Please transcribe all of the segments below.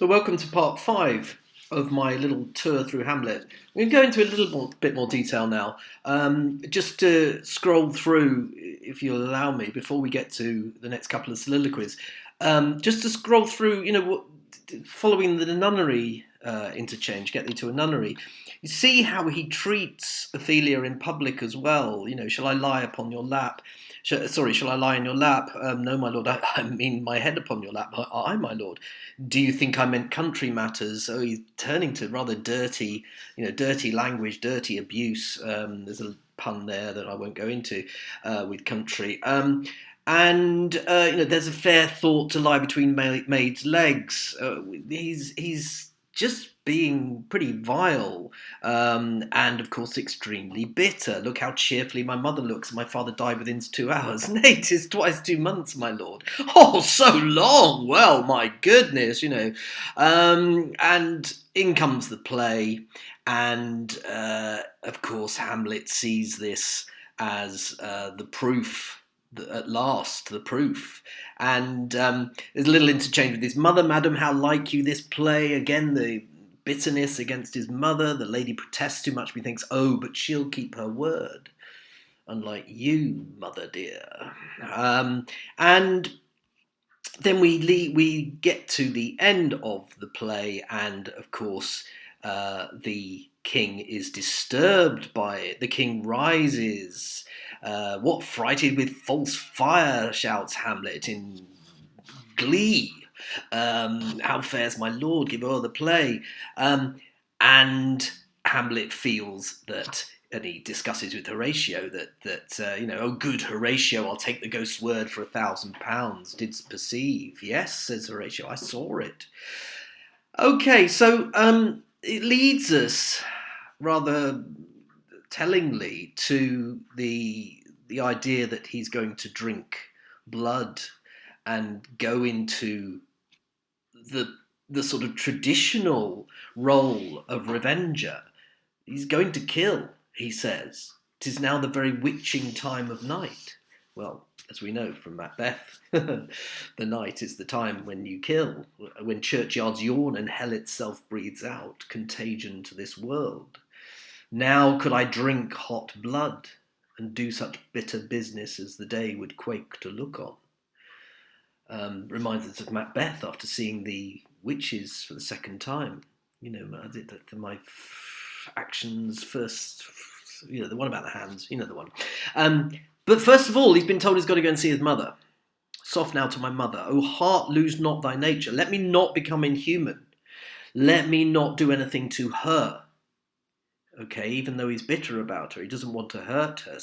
So, welcome to part 5 of my little tour through Hamlet. I'm going to go into a bit more detail now, just to scroll through, if you'll allow me, before we get to the next couple of soliloquies. Just to scroll through, following the nunnery interchange, get thee to a nunnery. You see how he treats Ophelia in public as well. Shall I lie upon your lap? Shall I lie in your lap? No, my lord, I mean my head upon your lap. I, my lord. Do you think I meant country matters? Oh, he's turning to rather dirty, dirty language, dirty abuse. There's a pun there that I won't go into with country. There's a fair thought to lie between maids' legs. He's just being pretty vile, and of course extremely bitter. Look how cheerfully my mother looks. My father died within 2 hours. Nay, 'tis twice 2 months, my lord. Oh, so long! Well, my goodness, And in comes the play, and of course Hamlet sees this as the proof. At last, the proof. And there's a little interchange with his mother. Madam, how like you this play? Again, the bitterness against his mother. The lady protests too much. Methinks, oh, but she'll keep her word. Unlike you, mother dear. And then we get to the end of the play, and of course, the king is disturbed by it. The king rises. What frighted with false fire, shouts Hamlet in glee. How fares my lord? Give o'er the play. And Hamlet feels that, and he discusses with Horatio that oh, good Horatio, I'll take the ghost's word for £1,000. Didst perceive? Yes, says Horatio, I saw it. Okay, so it leads us rather tellingly to the idea that he's going to drink blood and go into the sort of traditional role of revenger. He's going to kill, he says. 'Tis now the very witching time of night. Well, as we know from Macbeth, the night is the time when you kill, when churchyards yawn and hell itself breathes out contagion to this world. Now could I drink hot blood and do such bitter business as the day would quake to look on. Reminds us of Macbeth after seeing the witches for the second time. My actions first, the one about the hands, the one. But first of all, he's been told he's got to go and see his mother. Soft now to my mother. O heart, lose not thy nature. Let me not become inhuman. Let me not do anything to her. Okay, even though he's bitter about her, he doesn't want to hurt her.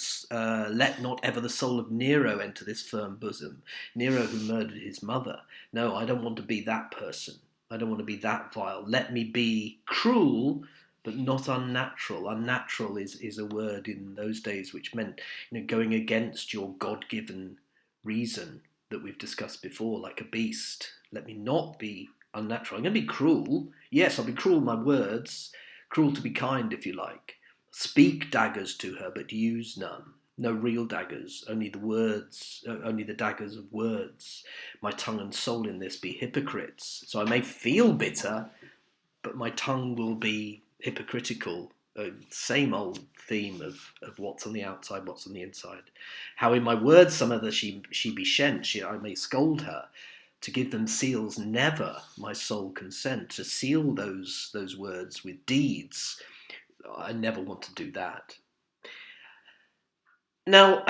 Let not ever the soul of Nero enter this firm bosom. Nero who murdered his mother. No, I don't want to be that person. I don't want to be that vile. Let me be cruel, but not unnatural. Unnatural is a word in those days which meant going against your God-given reason that we've discussed before, like a beast. Let me not be unnatural. I'm going to be cruel. Yes, I'll be cruel in my words. Cruel to be kind, if you like. Speak daggers to her, but use none. No real daggers, only the words, only the daggers of words. My tongue and soul in this be hypocrites. So I may feel bitter, but my tongue will be hypocritical. Same old theme of what's on the outside, what's on the inside. How in my words some other she be shent, I may scold her. To give them seals, never my soul consent. To seal those words with deeds, I never want to do that. Now,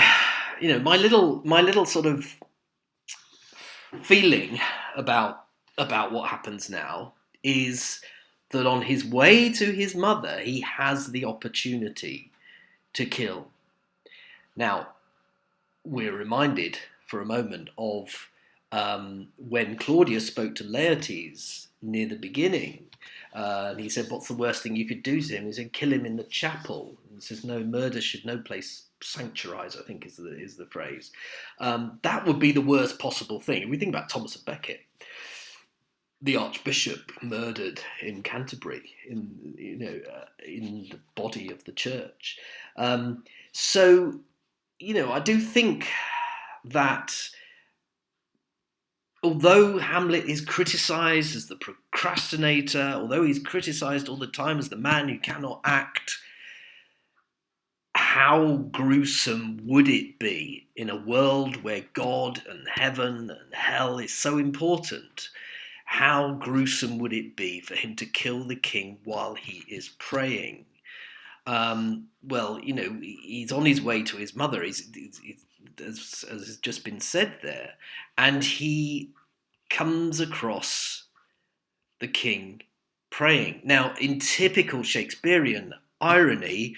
my little sort of feeling about what happens now is that on his way to his mother, he has the opportunity to kill. Now, we're reminded for a moment of when Claudius spoke to Laertes near the beginning, and he said, what's the worst thing you could do to him? He said, kill him in the chapel. And he says, no, murder should no place sanctuarize, I think is the phrase. That would be the worst possible thing. If we think about Thomas of Becket, the Archbishop murdered in Canterbury, in the body of the church. So, I do think that although Hamlet is criticised as the procrastinator, although he's criticised all the time as the man who cannot act, how gruesome would it be in a world where God and heaven and hell is so important? How gruesome would it be for him to kill the king while he is praying? Well, he's on his way to his mother, as has just been said there, and he comes across the king praying. Now, in typical Shakespearean irony,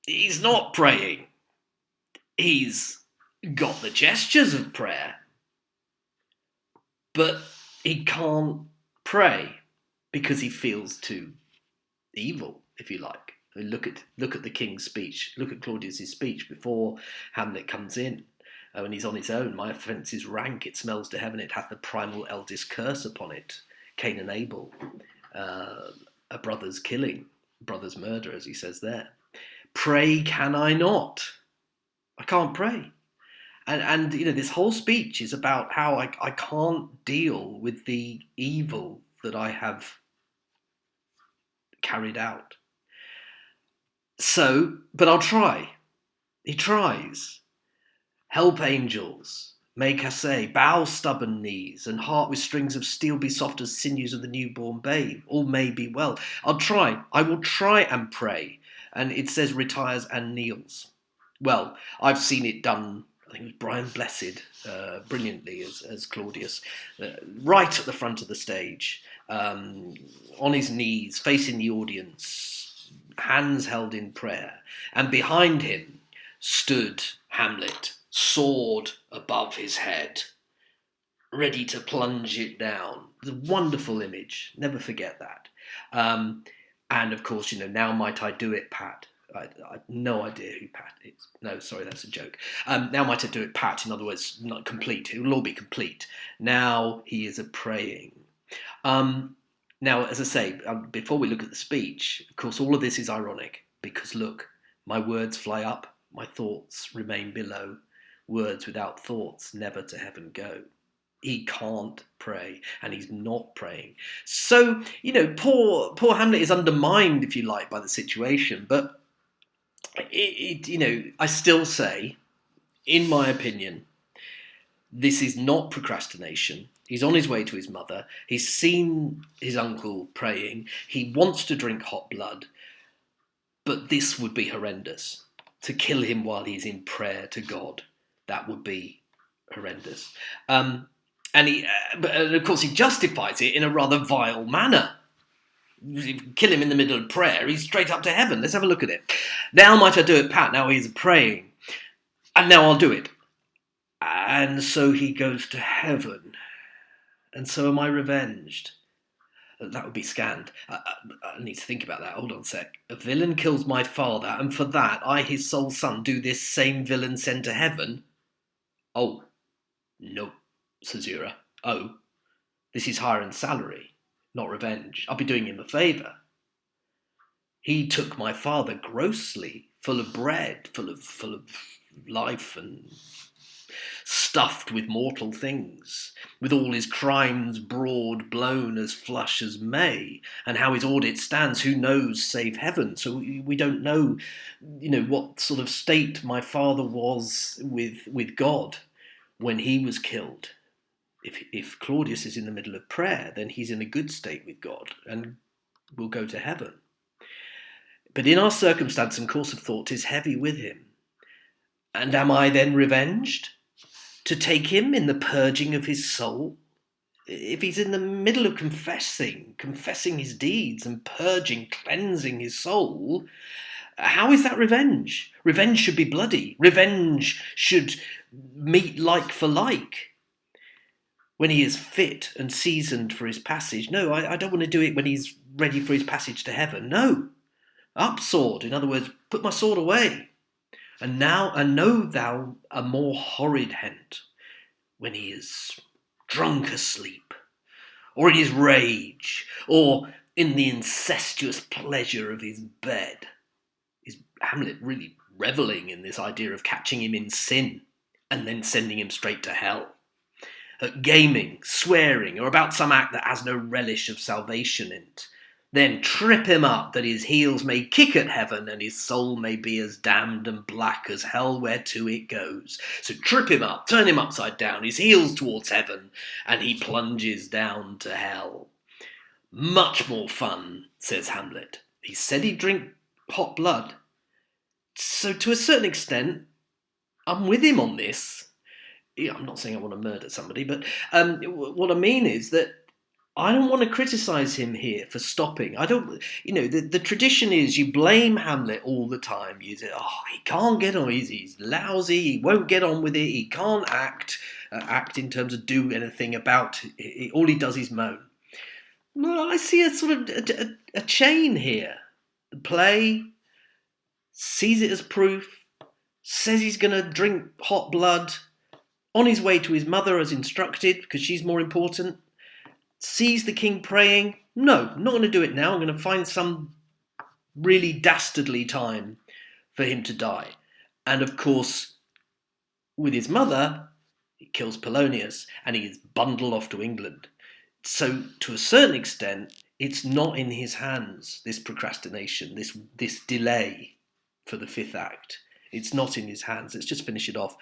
he's not praying. He's got the gestures of prayer, but he can't pray because he feels too evil, if you like. Look at the king's speech. Look at Claudius's speech before Hamlet comes in. When he's on his own, my offence is rank, it smells to heaven, it hath the primal eldest curse upon it. Cain and Abel, a brother's killing, brother's murder, as he says there. Pray can I not? I can't pray. And this whole speech is about how I can't deal with the evil that I have carried out. So, but I'll try. He tries. Help, angels, make assay, bow stubborn knees, and heart with strings of steel be soft as sinews of the newborn babe. All may be well. I'll try. I will try and pray. And it says retires and kneels. Well, I've seen it done, I think it was Brian Blessed, brilliantly as Claudius, right at the front of the stage, on his knees, facing the audience, hands held in prayer. And behind him stood Hamlet, sword above his head, ready to plunge it down. It's a wonderful image. Never forget that. And of course, now might I do it, Pat. I have no idea who Pat is. No, sorry, that's a joke. Now might I do it, Pat. In other words, not complete. It will all be complete. Now he is a praying. Now, as I say, before we look at the speech, of course, all of this is ironic because look, my words fly up, my thoughts remain below. Words without thoughts never to heaven go. He can't pray, and he's not praying. So, poor Hamlet is undermined, if you like, by the situation. But I still say, in my opinion, this is not procrastination. He's on his way to his mother. He's seen his uncle praying. He wants to drink hot blood. But this would be horrendous. To kill him while he's in prayer to God, that would be horrendous. And of course, he justifies it in a rather vile manner. If you kill him in the middle of prayer, he's straight up to heaven. Let's have a look at it. Now might I do it, Pat? Now he's praying. And now I'll do it. And so he goes to heaven. And so am I revenged. That would be scanned. I need to think about that. Hold on a sec. A villain kills my father, and for that I, his sole son, do this same villain send to heaven? Oh, no, says Ura. Oh, this is hire and salary, not revenge. I'll be doing him a favour. He took my father grossly, full of bread, full of life and stuffed with mortal things, with all his crimes broad blown as flush as May, and how his audit stands, who knows save heaven? So we don't know, what sort of state my father was with God when he was killed. If Claudius is in the middle of prayer, then he's in a good state with God and will go to heaven. But in our circumstance and course of thought, 'tis heavy with him. And am I then revenged? To take him in the purging of his soul? If he's in the middle of confessing his deeds and purging, cleansing his soul, how is that revenge? Revenge should be bloody. Revenge should meet like for like. When he is fit and seasoned for his passage. No, I don't want to do it when he's ready for his passage to heaven. No. Up sword, in other words, put my sword away. And know thou a more horrid hent, when he is drunk asleep, or in his rage, or in the incestuous pleasure of his bed. Is Hamlet really revelling in this idea of catching him in sin and then sending him straight to hell? at gaming, swearing, or about some act that has no relish of salvation in't. Then trip him up, that his heels may kick at heaven, and his soul may be as damned and black as hell whereto it goes. So trip him up, turn him upside down, his heels towards heaven, and he plunges down to hell. Much more fun, says Hamlet. He said he'd drink hot blood. So to a certain extent, I'm with him on this. Yeah, I'm not saying I want to murder somebody, but what I mean is that I don't want to criticise him here for stopping. I don't, the tradition is you blame Hamlet all the time. You say, he can't get on, he's lousy, he won't get on with it, he can't act in terms of do anything about it. All he does is moan. Well, I see a sort of a chain here. The play sees it as proof, says he's going to drink hot blood, on his way to his mother as instructed, because she's more important, sees the king praying. No, I'm not going to do it now. I'm going to find some really dastardly time for him to die. And of course, with his mother, he kills Polonius and he is bundled off to England. So to a certain extent, it's not in his hands, this procrastination, this delay for the fifth act. It's not in his hands. Let's just finish it off.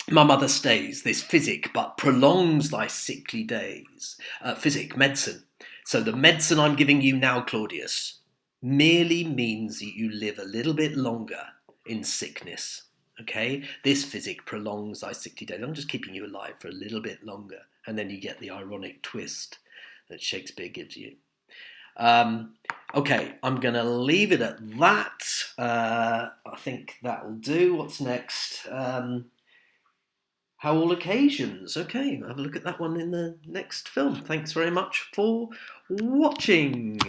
My mother stays, this physic, but prolongs thy sickly days. Physic, medicine. So the medicine I'm giving you now, Claudius, merely means that you live a little bit longer in sickness. Okay? This physic prolongs thy sickly days. I'm just keeping you alive for a little bit longer. And then you get the ironic twist that Shakespeare gives you. Okay, I'm going to leave it at that. I think that will do. What's next? How All Occasions. Okay, have a look at that one in the next film. Thanks very much for watching.